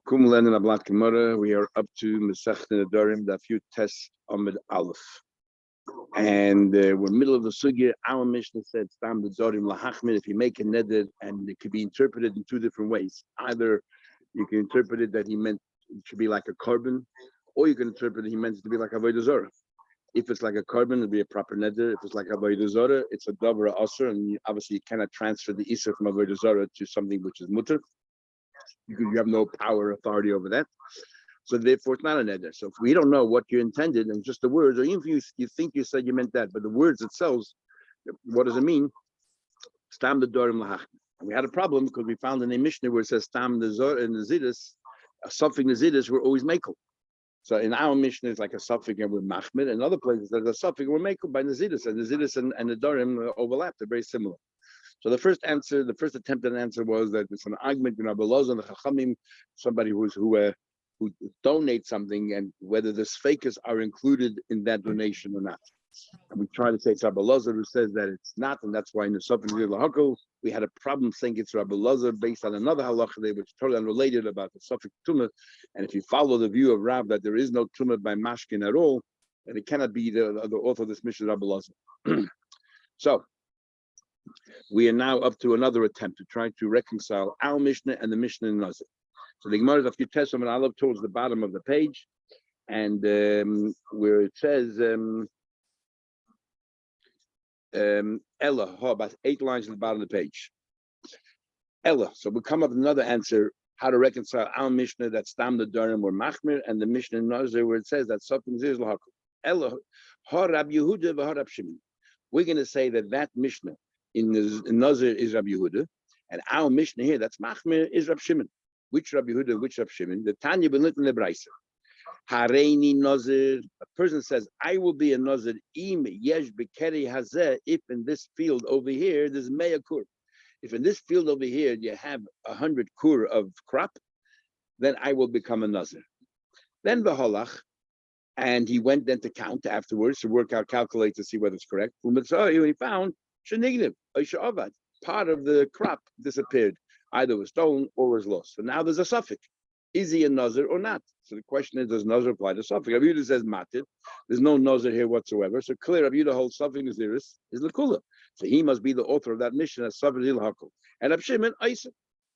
Kumlen and Ablat Gemara, we are up to Masech Nedarim Daf Tes Amid Aleph. And we're middle of the sugya. Our Mishnah said, Stam the Dorim Lahachmir, if you make a neder, and it could be interpreted in two different ways. Either you can interpret it that he meant it should be like a carbon, or you can interpret it he meant it to be like a Avodah Zarah. If it's like a carbon, it'll be a proper neder. If it's like a Avodah Zarah, it's a Davra Asr, and obviously you cannot transfer the Isser from Avodah Zarah to something which is mutter. You have no power, authority over that. So therefore, it's not a neder. So if we don't know what you intended and just the words, or even if you think you said you meant that, but the words itself, what does it mean? Stam the Dorim Lahach. And we had a problem because we found in a Mishnah where it says Stam the Zor and the Zidus, something the Zidus were always makel. So in our Mishnah, it's like a suffix and we're machmir. In other places, there's a suffix we're makel by the Zidus, and the Zidus and the Dorim overlap. They're very similar. So the first attempt at an answer was that it's an argument between Rabbi Elazar and the Chachamim, somebody who donates something, and whether the sfeikas are included in that donation or not. And we try to say it's Rabbi Elazar who says that it's not, and that's why in the Sofin Lahakol we had a problem saying it's Rabbi Elazar based on another halacha there, which is totally unrelated about the Sofik Tumah. And if you follow the view of Rav that there is no Tumah by Mashkin at all, then it cannot be the author of this Mishnah, Rabbi Elazar. So we are now up to another attempt to try to reconcile our Mishnah and the Mishnah in Nazir. So the Gemara is a few tests and Aleph towards the bottom of the page, and where it says Ella, about 8 lines at the bottom of the page. Ella. So we'll come up with another answer how to reconcile our Mishnah that Stam the Darim or Machmir and the Mishnah in Nazir where it says that something is Lahakol. Ella, Ha Rab Yehuda v'Ha Rab Shimon. We're going to say that Mishnah in Nazir is Rabbi Yehuda, and our Mishnah here, that's Machmir, is Rabbi Shimon. Which Rabbi Yehuda, which Rabbi Shimon? The Tanya ben Little Nebraisa. Hareini Nazir. A person says, I will be a Nazir. Im yesh bekeri hazeh. If in this field over here, there's mea kur. If in this field over here you have 100 kur of crop, then I will become a Nazir. Then v'holach, and he went then to count afterwards to work out, calculate to see whether it's correct. When he found shenigniv, part of the crop disappeared, either was stolen or was lost. So now there's a suffix. Is he a Nazir or not? So the question is, does Nazir apply to suffix? Rabbi Yehuda says matir. There's no Nazir here whatsoever. So clear, Rabbi Yehuda holds suffix Naziris is Lakula. So he must be the author of that mission as suffix Ilhakul. And Rabbi Shimon Isa.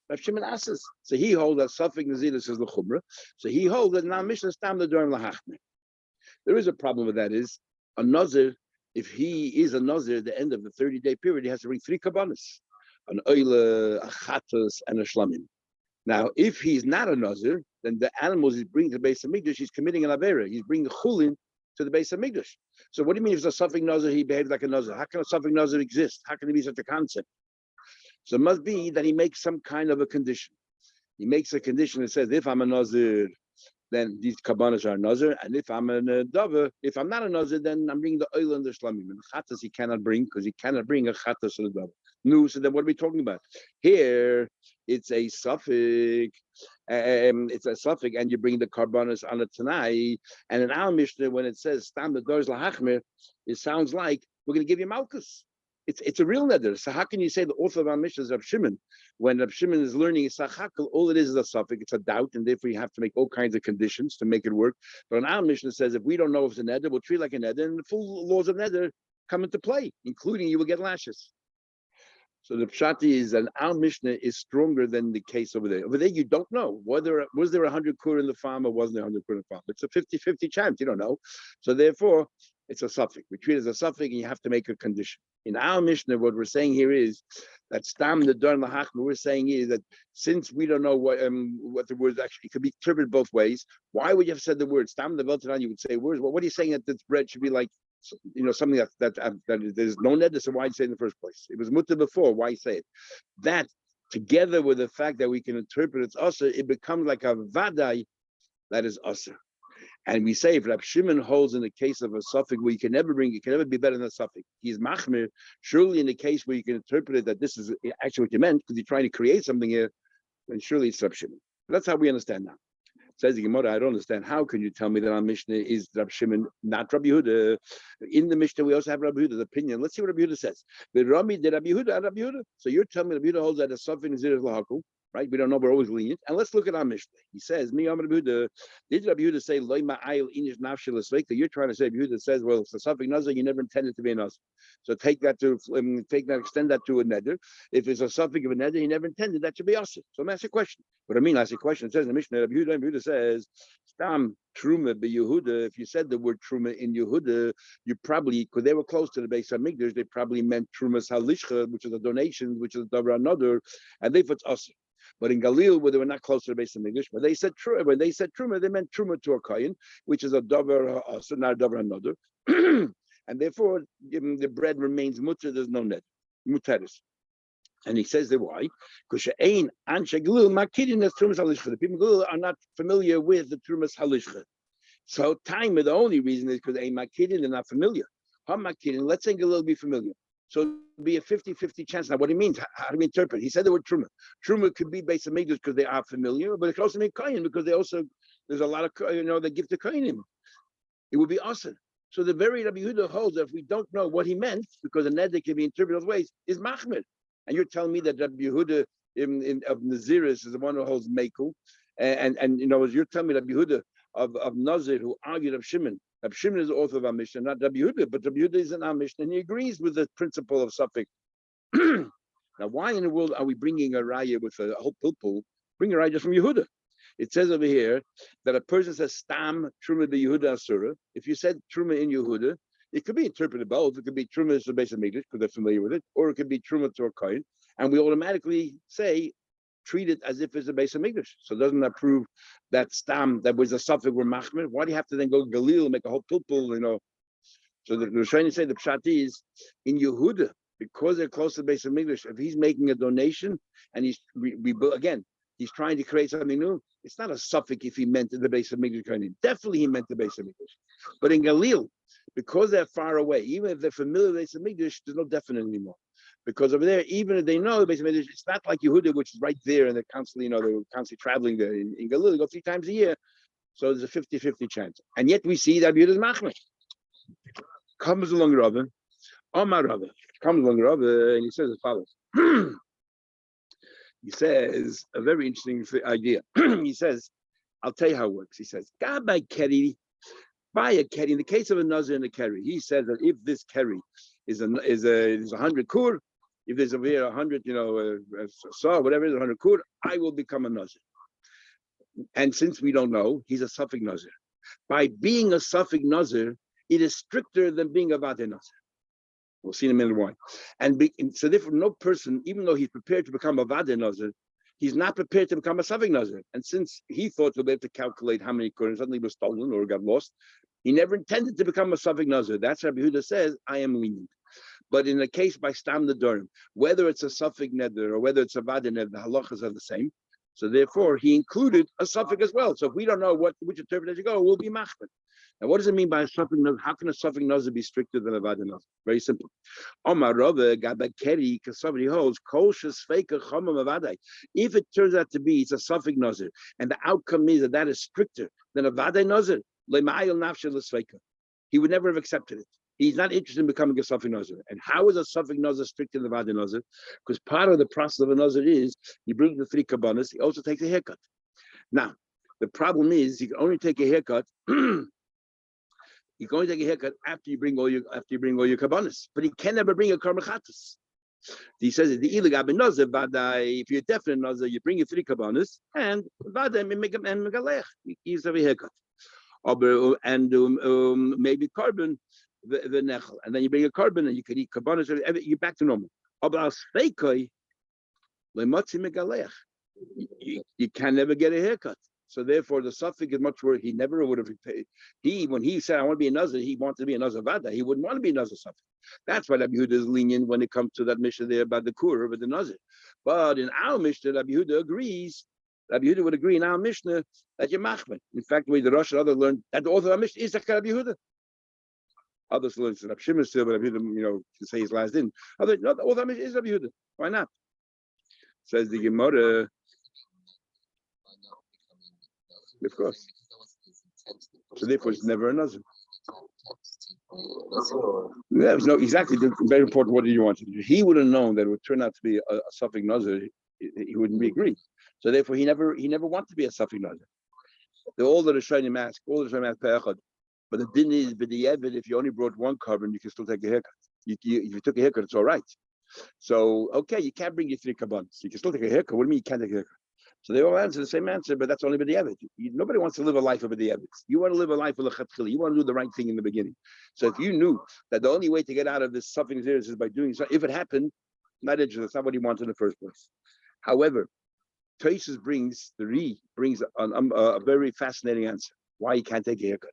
Rabbi Shimon Asas. So he holds that suffix Naziris is Lachumra. So he holds that now mission is Tam the Durim Lahachme. There is a problem with that is a Nazir. If he is a Nazir at the end of the 30-day period, he has to bring 3 kabbanas, an oile, a chatos, and a shlamim. Now, if he's not a Nazir, then the animals he's bringing to the Beis Hamikdash, he's committing an avera. He's bringing chulin to the Beis Hamikdash. So what do you mean if it's a suffix Nazir, he behaves like a Nazir? How can a suffix Nazir exist? How can it be such a concept? So it must be that he makes some kind of a condition. He makes a condition that says, if I'm a Nazir, then these kabbanas are Nazir, and if I'm a Dover, if I'm not a Nazir, then I'm bringing the oil and the shlamim. And the chatas he cannot bring because he cannot bring a chatas or a Dover. No, so then what are we talking about? Here, it's a suffix. It's a suffix, and you bring the karbanos on a tanai. And in our Mishnah, when it says "Stam the doors lahachmer," it sounds like we're going to give you malchus. It's a real neder. So how can you say the author of our Mishnah is Rab Shimon when Rab Shimon is learning Sachakal? All it is a suffix. It's a doubt, and therefore you have to make all kinds of conditions to make it work. But in our Mishnah says if we don't know if it's a neder, we'll treat it like a neder, and the full laws of neder come into play, including you will get lashes. So the pshati is that our Mishnah is stronger than the case over there. Over there, you don't know whether was there 100 kur in the farm or wasn't there 100 kur in the farm. It's a 50-50 chance. You don't know. So therefore, it's a suffix. We treat it as a suffix, and you have to make a condition. In our Mishnah, what we're saying here is that Stam the Dar Lahachma, we're saying is that since we don't know what the words actually could be interpreted both ways, why would you have said the word Stam the Veltaran? You would say words. Well, what are you saying that this bread should be like? Something that there's no neder, so why you say it in the first place? It was mutter before, why say it? That together with the fact that we can interpret it's usher, it becomes like a vadai that is usher. And we say if Rab Shimon holds in the case of a suffix where you can never bring, it can never be better than a suffix. He's machmir, surely in the case where you can interpret it that this is actually what you meant, because you're trying to create something here, then surely it's Rab Shimon. That's how we understand now. Says the Gemara, I don't understand. How can you tell me that our Mishnah is Rab Shimon, not Rabbi Yehuda? In the Mishnah, we also have Rabbi Yehuda's opinion. Let's see what Rabbi Yehuda says. The Rami did Rabbi Yehuda. So you're telling me Rabbi Yehuda holds that a suffix is lahakul, right? We don't know. We're always lenient. And let's look at our Mishnah. He says, "Mi Amar Rabbi Yehuda." Did Rabbi Yehuda say, "Lo ma'ayil inish nafshel esveika"? You're trying to say Rabbi Yehuda says, "Well, it's a suffix nazar. You never intended to be a nazar." So extend that to a neder. If it's a suffix of a neder, he never intended that to be us. So I'm asking a question. What I mean, I ask a question. It says in the Mishnah, Rabbi Yehuda says, "Stam truma be Yehuda." If you said the word truma in Yehuda, you probably, because they were close to the base of Migdash, they probably meant trumas halishcha, which is a donation, which is davar another, and therefore it's us. But in Galil, where they were not close to the base of Migdash, but they said truma. When they said truma, they meant truma to a kohen, which is a davar also not a davar another, and therefore the bread remains mutter. There's no net muteris. And he says that why? Because the people in Galil are not familiar with the trumas halishcha. So time, the only reason is because a makidin, they're not familiar. Hamakidin, let's say Galil be familiar. So it'd be a 50-50 chance. Now, what he means, how do we interpret? He said the word truma. Truma could be based on Migdash because they are familiar, but it could also mean kohen because they also, there's a lot of, they give the kohenim. It would be awesome. So the very Rabbi Yehuda holds that if we don't know what he meant, because the neder can be interpreted ways, is machmir. And you're telling me that Rabbi Yehuda of Naziris is the one who holds meku, and as you're telling me Rabbi Yehuda of Nazir who argued of Shimon. Rabbi Shimon is the author of our Mishnah, not Rabbi Yehuda, but Rabbi Yehuda is in our Mishnah, and he agrees with the principle of suffix. Now, why in the world are we bringing a raya with a whole pilpul? Bring a raya just from Yehuda. It says over here that a person says stam truma be Yehuda asura. If you said truma in Yehuda, it could be interpreted both. It could be truma is the base of Migdash because they're familiar with it, or it could be truma to a kohen, and we automatically say treat it as if it's a base of Migdash. So doesn't that prove that stam that was a suffix were machmir? Why do you have to then go Galil and make a whole pilpul? So the Rishonim say the pshat is in Yehuda because they're close to the base of Migdash. If he's making a donation and he's he's trying to create something new, it's not a suffix if he meant the base of Migdash. Definitely he meant the base of Migdash. But in Galil, because they're far away, even if they're familiar with the base of Migdash, there's no definite anymore. Because over there, even if they know the base of Migdash, it's not like Yehuda, which is right there, and they're constantly, they're constantly traveling there. In Galil, they go 3 times a year, so there's a 50-50 chance. And yet we see that Yehuda's machmir. Comes along Rabbi, Omar Rabbi, comes along Rabbi, and he says as follows. He says a very interesting idea. He says, I'll tell you how it works. He says, God by Keri, buy a Keri. In the case of a Nazir and a Keri, he says that if this Keri is 100 kur, if there's over here 100, saw whatever it is, 100 kur, I will become a Nazir. And since we don't know, he's a suffix Nazir. By being a suffix Nazir, it is stricter than being a Vade Nazir. We'll see in a minute why. And so therefore, no person, even though he's prepared to become a Vade Nazir, he's not prepared to become a suffix Nazir. And since he thought he'll be able to calculate how many Kurans suddenly was stolen or got lost, he never intended to become a suffix Nazir. That's Rabbi Yehuda says, I am lenient. But in a case by Stam Nedarim, whether it's a suffix neder or whether it's a Vade neder, the halachas are the same. So therefore, he included a suffix as well. So if we don't know which interpretation to go, we'll be machmir. Now, what does it mean by a suffix nazir? How can a suffix nazir be stricter than a vade nazir? Very simple. Omar Rava Gaba Keri, because somebody holds kosher sveika chamam avadai. If it turns out to be it's a suffix nazir, and the outcome is that is stricter than a vade nazir, lemayil nafshel sveika, he would never have accepted it. He's not interested in becoming a suffix nazir. And how is a suffix nazir stricter than a vade nazir? Because part of the process of a nazir is he brings the 3 kabbanas. He also takes a haircut. Now, the problem is he can only take a haircut. You can only take a haircut after you bring all your kabbanas, but he can never bring a karmachatas. He says the iligab nazir vadai. If you're definite nazir, you bring your 3 kabbanas and vadai and megalech. You use a haircut, and maybe carbon the nechel, and then you bring a carbon and you can eat kabbanas. You're back to normal. You can never get a haircut. So therefore, the suffix is much worse. He never would have paid. When he said, I want to be a Nazir, he wanted to be a Nazir Vada. He wouldn't want to be a Nazir suffix. That's why Rabbi Yehuda is lenient when it comes to that Mishnah there about the Kur, with the Nazir. But in our Mishnah, Rabbi Yehuda agrees. Rabbi Yehuda would agree in our Mishnah that you're machmir. In fact, the way the Rosh and others learned that the author of our Mishnah is Rabbi Yehuda. Others learn that Rabbi Shimon still, but Rabbi Yehuda, to say his last didn't. Others, no, the author of our Mishnah is Rabbi Yehuda. Why not? Says the Gemara. Of course. So therefore, it's never a nazir. Yeah, no, exactly. Very important. What do you want to do? He would have known that it would turn out to be a suffix nazir. He wouldn't be agreed. So therefore, he never wanted to be a Safik Nazir. All the Rishonim ask, Pe'echad. But the din is, if you only brought one carbon, you can still take a haircut. If you took a haircut, it's all right. So, okay, you can't bring your 3 kabbans. You can still take a haircut. What do you mean you can't take a haircut? So they all answer the same answer, but that's only b'diavad. Nobody wants to live a life of b'diavad. You want to live a life of l'chatchila. You want to do the right thing in the beginning. So if you knew that the only way to get out of this suffering is by doing so, if it happened, not interested. That's not what he wanted in the first place. However, Tosfos brings a very fascinating answer. Why he can't take a haircut.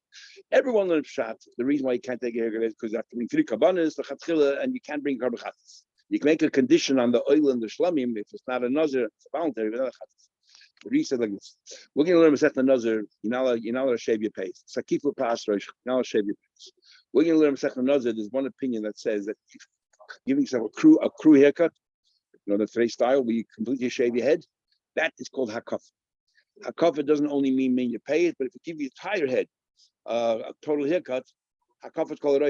Everyone learns pshat. The reason why he can't take a haircut is because you have to bring 3 kabbanas, the chatchila, and you can't bring karbachatas. You can make a condition on the oil and the shlamim if it's not a nazir, it's a voluntary, but not a chatas. He said like this: we're going to learn Masechet Nazir. You're not allowed to shave your face. Sakifu pas rosh. You're not allowed to shave your face. We're going to learn Masechet Nazir. There's one opinion that says that giving yourself a crew haircut, the today's style where you completely shave your head, that is called hakaf. Hakaf doesn't only mean you pay it, but if you give your entire head a total haircut, hakaf is called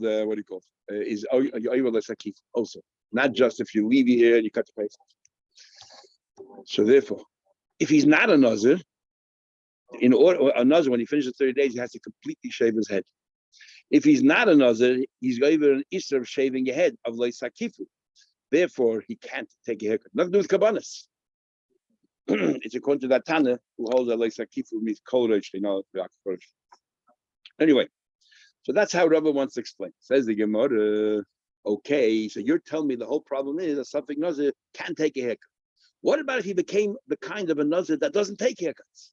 what do you call it? Is sakif also, not just if you leave your hair and you cut the face. So therefore, if he's not a nazir, a nazir when he finishes 30 days, he has to completely shave his head. If he's not a nazir, he's over an issur of shaving your head of sakifu. Therefore, he can't take a haircut. Nothing to do with kabbanas. It's according to that Tana who holds that sakifu means kodesh. Anyway, so that's how Rabbi wants to explain. Says the Gemara. Okay, so you're telling me the whole problem is a Safek Nazir can't take a haircut. What about if he became the kind of a Nazir that doesn't take haircuts?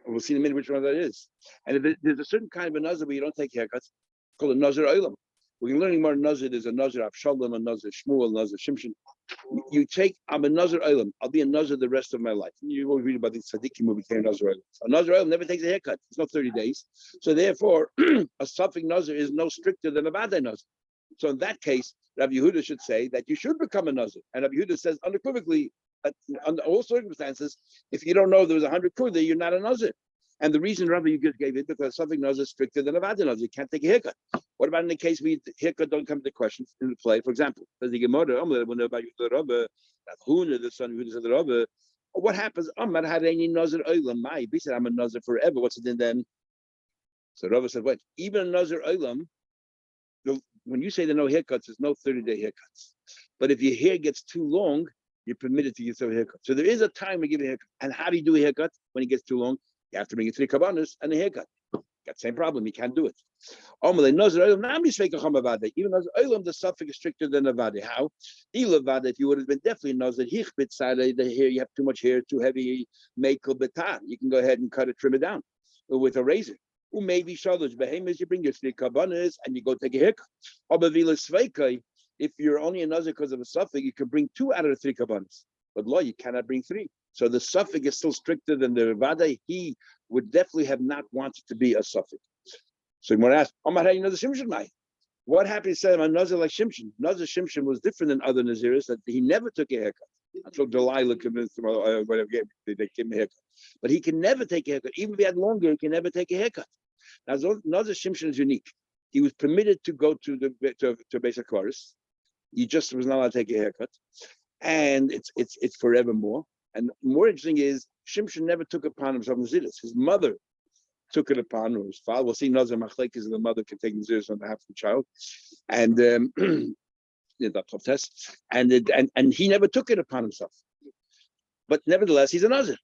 We'll see in a minute which one that is. And if there's a certain kind of a Nazir where you don't take haircuts, called a Nazir Olam. We're learning more Nazir. There's a Nazir Avshalom, a Nazir Shmuel, a Nazir Shimshon. I'm a Nazir Olam. I'll be a Nazir the rest of my life. You always read about the Tzaddikim who became Nazir Olam. A Nazir Olam never takes a haircut. It's not 30 days. So therefore, a Safek Nazir is no stricter than a Vadai Nazir. So in that case, Rabbi Yehuda should say that you should become a Nazir. And Rabbi Yehuda says unequivocally, under all circumstances, if you don't know there was 100 kur there, you're not a Nazir. And the reason Rabbi Yehuda gave it because something Nazir is stricter than a Vadai Nazir. You can't take a haircut. What about in the case where haircut don't come to question in the play? For example, there's the Gemara, the son of the Rabbi. What happens? Amar had any Nazir Olam. My, he said, I'm a Nazir forever. What's it in then? So Rabbi said, what? Even a Nazir Olam, when you say there are no haircuts, there's no 30-day haircuts. But if your hair gets too long, you're permitted to give yourself a haircut. So there is a time we give a haircut. And how do you do a haircut when it gets too long? You have to bring your 3 kabbanas and a haircut. Got the same problem. You can't do it. Even Nazir Olam, the suffix is stricter than a vade. How? If you would have been definitely Nazir, the hair, you have too much hair, too heavy, you can go ahead and cut it, trim it down with a razor. Maybe shalosh behemoths, you bring your 3 kabbanas and you go take a haircut. If you're only a nazir because of a suffix, you can bring 2 out of the 3 kabbanas. But law, you cannot bring 3. So the suffix is still stricter than the vada. He would definitely have not wanted to be a suffix. So you want to ask, what happened to say a nazir like Shimshon? Nazir Shimshon was different than other naziris that he never took a haircut. Until Delilah convinced him, whatever, they gave him a haircut. But he can never take a haircut. Even if he had longer, he can never take a haircut. Now, Nazir Shimshon is unique. He was permitted to go to Beis HaKvaris. He just was not allowed to take a haircut. And it's forevermore. And more interesting is, Shimshon never took upon himself Naziris. His mother took it upon, or his father. We'll see Nazir Machlekes, the mother can take Naziris on behalf of the child. And and he never took it upon himself. But nevertheless, he's a Nazir.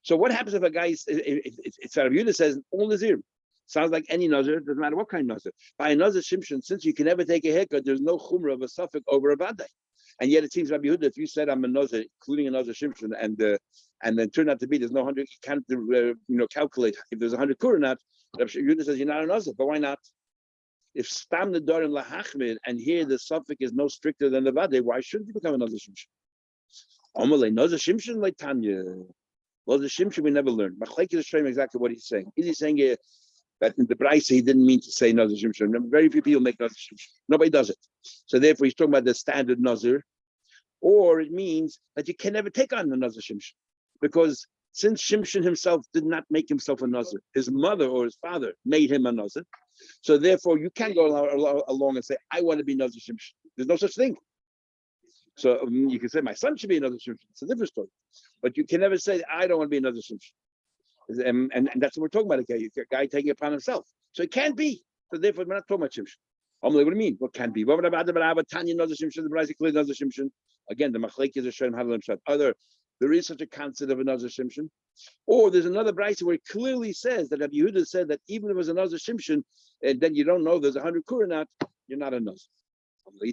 So what happens if a guy, it's Rabbi Yehuda says, all Nazir, sounds like any Nazir, doesn't matter what kind of Nazir. By a Nazir Shimshon, since you can never take a haircut, there's no chumrah of a suffix over a vadai. And yet it seems, Rabbi Yehuda, if you said I'm a Nazir, including a Nazir Shimshon, and then turned out to be there's no 100, you can't calculate if there's 100 kur or not. Rabbi Yehuda says you're not a Nazir, but why not? If Stam Nedarim Lahachmir, and here the suffix is no stricter than the vadai, why shouldn't you become a Nazir Shimshon? Amalei Nazir Shimshon like Tanya. Well, the Shimshon we never learned. Machlekes is showing exactly what he's saying. Is he saying here that in the Braisa he didn't mean to say Nazir Shimshon? Very few people make Nazir Shimshon. Nobody does it. So therefore he's talking about the standard Nazir. Or it means that you can never take on the Nazir Shimshon. Because since Shimshon himself did not make himself a Nazir, his mother or his father made him a Nazir. So therefore you can't go along and say, I want to be Nazir Shimshon. There's no such thing. So you can say my son should be another shimshon. It's a different story, but you can never say I don't want to be another shimshon. And that's what we're talking about. A guy taking it upon himself. So it can't be. So therefore, we're not talking about shimshon. What do you mean? What can be? What about the Tanya another shimshon? The Brayse clearly another shimshon. Again, the machlek is a shem hadlam shot. Other, there is such a concept of another shimshon. Or there's another Brayse where it clearly says that Rabbi Yehuda said that even if it was another shimshon, and then you don't know there's 100 kur or not, you're not a nuzz.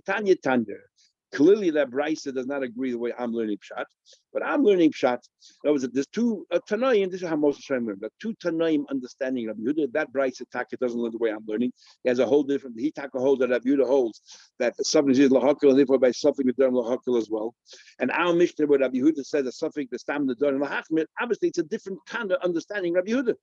Tanya Tanya. Clearly, that Brayse does not agree the way I'm learning Pshat, but I'm learning Pshat. There's two Tanaim. This is how most of Shem learn. The two Tanaim understanding Rabbi Yehuda. That Brayse Taka doesn't learn the way I'm learning. He has a whole different. He Taka holds that Rabbi Yehuda holds that something is lahakil, and therefore by something with derm lahakil as well. And our Mishnah, where Rabbi Yehuda says that something the stam the derm lahakmir. Obviously, it's a different Tana understanding Rabbi Yehuda.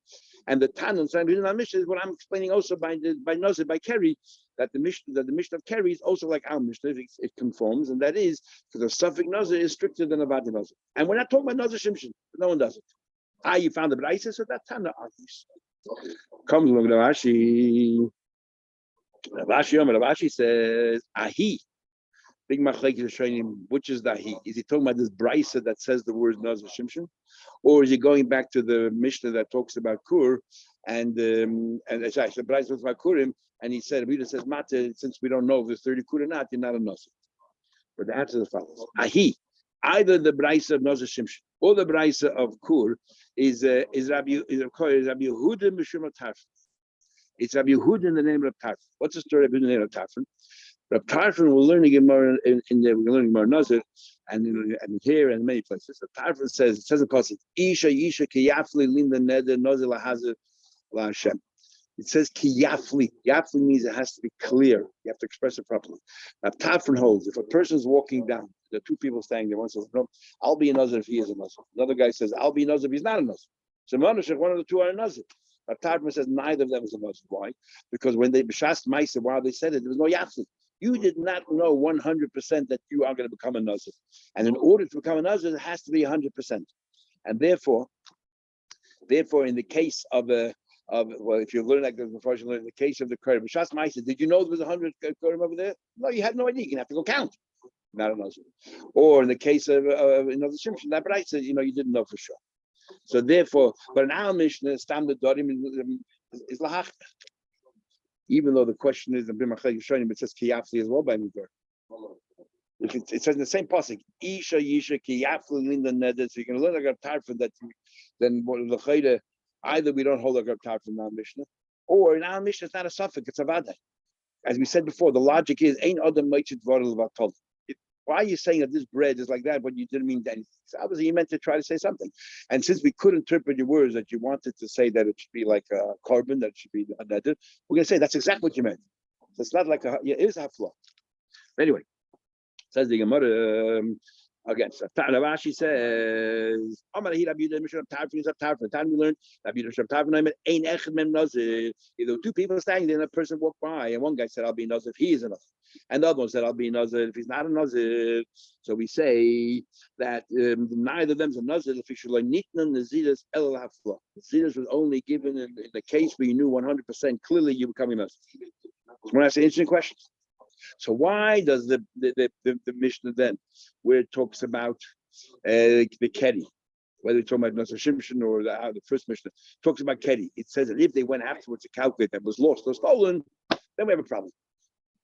And the Tana understanding Rabbi Yehuda Mishnah is what I'm explaining also by Nozir by Kerry. That the Mishnah of Kerry is also like our Mishnah, it conforms, and that is because the suffix Nazir is stricter than a Vadi Nazir. And we're not talking about Nazir Shimshon, no one does it. You found the Brayse, so that's Tana argues. Comes along Ravashi. Ravashi says, Ahi. Big Machlek is showing him which is the Ahi. Is he talking about this Brayse that says the word Nazir Shimshon? Or is he going back to the Mishnah that talks about Kur and the Brayse talks about Kurim? And he said, Rita says, Mata, since we don't know if there's 30 kur or not, you're not a Nazir. But the answer is as follows. Ahi, either the Brayse of Nazir Shimshon or the Brayse of Kur is Rabbi Yehuda Mishum Tarfon. It's Rabbi Yehuda in the name of Tarfon. What's the story of the name of Tarfon? Rabbi Tarfon, we're learning Gemara we're learning Gemara Nazir, and here and many places. So Tarfon says, it says in Pasuk, Isha ki yafli linda neder Nazir lahazer la Hashem. It says ki yafli. Yafli means it has to be clear. You have to express it properly. Now, Tafron holds, if a person is walking down, there are two people standing there. One says, no, I'll be a Nazir if he is a Nazir. Another guy says, I'll be a Nazir if he's not a Nazir. So one of the two are a Nazir. Now, Tafron says, neither of them is a Nazir. Why? Because when they b'shas ma'aser, while they said it, there was no yafli. You did not know 100% that you are going to become a Nazir. And in order to become a Nazir, it has to be 100%. And therefore, in the case of if you learn like this before, you learn in the case of the Kurim. B'shas ma'aser, did you know there was 100 Kurim over there? No, you had no idea. You're gonna have to go count. Not a Nazir. Or in the case of another Shimshon, that Brayse, you didn't know for sure. So therefore, but in our Mishnah, Stam the Dorim is lahach. Even though the question is, it says kiyafli as well by Nidor. It says in the same pasuk, Isha Yisha kiyafli linda neder. So you're going to learn like a tarfin that then the chayda. Either we don't hold a Tar from our Mishnah, or in our Mishnah it's not a suffix, it's a vada. As we said before, the logic is ain't other meichit v'adol v'atol. Why are you saying that this bread is like that, but you didn't mean that? So obviously you meant to try to say something. And since we could interpret your words that you wanted to say that it should be like a carbon, that it should be a nether, we're going to say that's exactly what you meant. So it's not like it is a flaw. Anyway, says the Gemara. Again, so Ravashi says, we learned either two people standing there and a person walked by, and one guy said, I'll be Nazir if he is a Nazir. And the other one said, I'll be Nazir if he's not a Nazir. So we say that neither of them is a Nazir. The Naziris was only given in the case where you knew 100% clearly you were becoming Nazir. So when I say interesting questions. So why does the Mishnah then, where it talks about the Keri, whether it's talking about Nazir Shimshon or the first Mishnah, talks about Keri, it says that if they went afterwards to calculate that was lost or stolen, then we have a problem.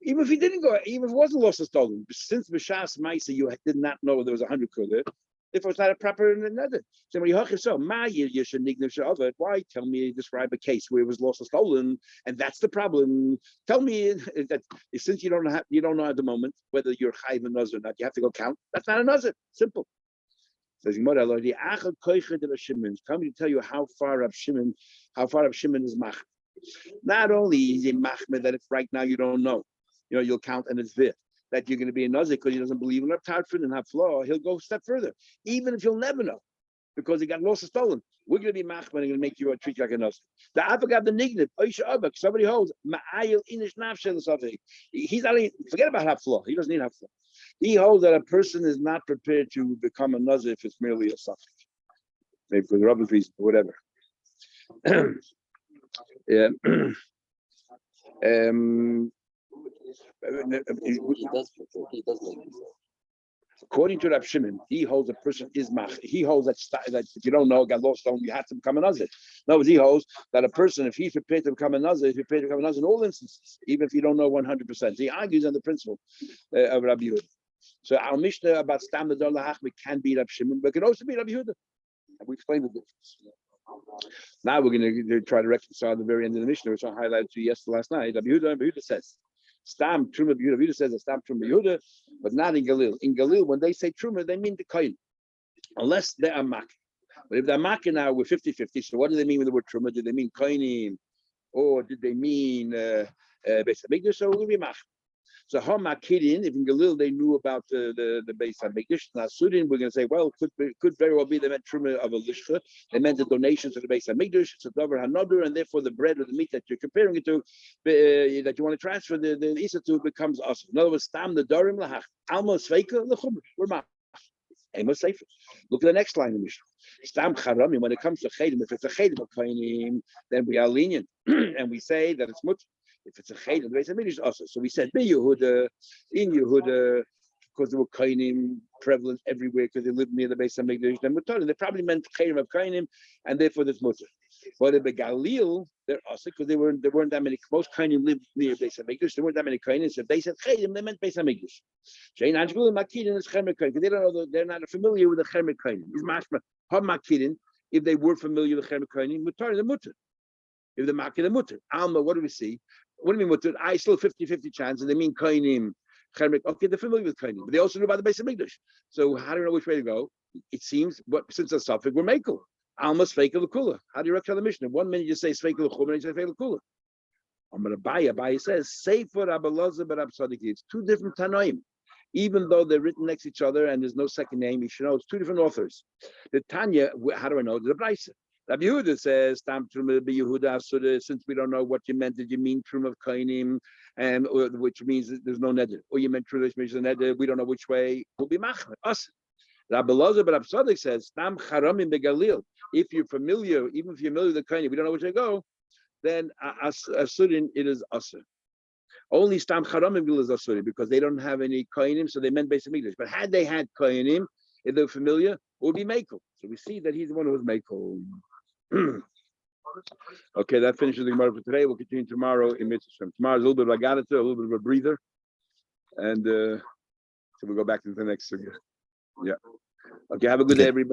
Even if he didn't go, even if it wasn't lost or stolen, since B'shas Ma'aser you did not know there was 100 kur there, if it was not a proper nether. So when you so why tell me describe a case where it was lost or stolen, and that's the problem. Tell me that since you don't know at the moment whether you're chayv a nazir or not, you have to go count. That's not a nazir. Simple. Says Gemara, tell me to tell you how far up Shimon is mach. Not only is he machmed that if right now you don't know, you'll count and it's there. That you're going to be a nazir because he doesn't believe in a tarfin and have flaw, he'll go a step further. Even if you'll never know, because he got lost or stolen, we're going to be machman and going to make you treat you like a nazir. The avagad the nignib, somebody holds ma'ayil inish nafshel something. He's not forget about have flaw. He doesn't need have flaw. He holds that a person is not prepared to become a nazir if it's merely a suffix, maybe for the rubber reason or whatever. Yeah. He does make According to Rab Shimon, he holds a person is mach. He holds that if you don't know, got lost on, you have to become a nazir. No, he holds that a person, if he's prepared to become a nazir, he's prepared to become a nazir in all instances, even if you don't know 100%. He argues on the principle of Rabbi Yehuda. So our Mishnah about Stam the Dollar can be Rab Shimon, but it can also be Rabbi Yehuda. And we explained the difference. Now we're going to try to reconcile the very end of the Mishnah, which I highlighted to you yesterday last night. Rabbi Yehuda says, Stam Truma Yehuda. Yehuda says that Stam Truma Yehuda, but not in Galil. In Galil, when they say Truma, they mean the Kain, unless they are Mak. But if they're Mak now, we're 50-50. So what do they mean with the word Truma? Do they mean Kainim, or did they mean Beis Hamikdash? So we'll be Mak. So Hamakidin, if in Galil they knew about the Beis Hamikdash, now Sudin, we're going to say, well, could very well be they meant Truma of a Lishcha. They meant the donations to the Beis Hamikdash. It's a Davar Hanadur, and therefore the bread or the meat that you're comparing it to, that you want to transfer the Isa to, becomes us. In other words, Stam the Darim Lahach, Alma Sveika Lechumr. We're Mach. Amos Sefer. Look at the next line in the Mishnah. Stam Charamim, when it comes to Chedim, if it's a Chedim of Kainim, then we are lenient. And we say that it's much. If it's a Chedim, the Beis Hamikdash is also. So we said, Be Yehuda, in Yehuda, because there were Kainim prevalent everywhere because they lived near the Beis Hamikdash, then we're told they probably meant Chedim of Kainim, and therefore there's mutter. But in the Galil, they're also because there weren't that many. Most Kainim lived near Beis Hamikdash. There weren't that many Kainim. So if they said Chedim, they meant Beis Hamikdash. Shein Anshgul Makidin is Chemer Kainim. They don't know. They're not familiar with the Chemer Kainim. Is mashma Makidin. If they were familiar with Chemer Kainim, mutar the mutter. If the Makidin mutter, Alma, what do we see? What do you mean mutter? I still 50-50 chance, and they mean Kainim. Okay, they're familiar with Kainim, but they also know about the Beis Hamikdash. So how do you know which way to go? It seems, since it's suffix, we're Mekel. Alma Sveika L'Kula. How do you reconcile the Mishnah? 1 minute you say Sveika L'Chum, and you say Sveika L'Kula. Abaye says, Sefer Abelazar but Absadiki. It's two different Tanoim. Even though they're written next to each other and there's no second name, you should know it's two different authors. The Tanya, how do I know? The Braisa. Rabbi Yehuda says, Tam Truma be Yehuda Asuda, since we don't know what you meant, did you mean Truma of Kainim, which means there's no Neder? Or you meant Truma, which means the Neder, we don't know which way, will be Machmer, us. Rabbi Lazar but Absadik says, Tam Charamim begalil. If you're familiar, even if you're familiar with the Kainim, we don't know which way to go, then Asudin, it is Asa. Only Stam Charamim is Asuri because they don't have any Kainim, so they meant Beis Hamikdash. But had they had Kainim, if they're familiar, it would be Mekel. So we see that he's the one who was Mekel. Okay, that finishes the Gemara for today. We'll continue tomorrow in Mitzvah. Tomorrow's a little bit of a Agadata, a little bit of a breather. And so we'll go back to the next. Yeah. Okay, have a good day, everybody.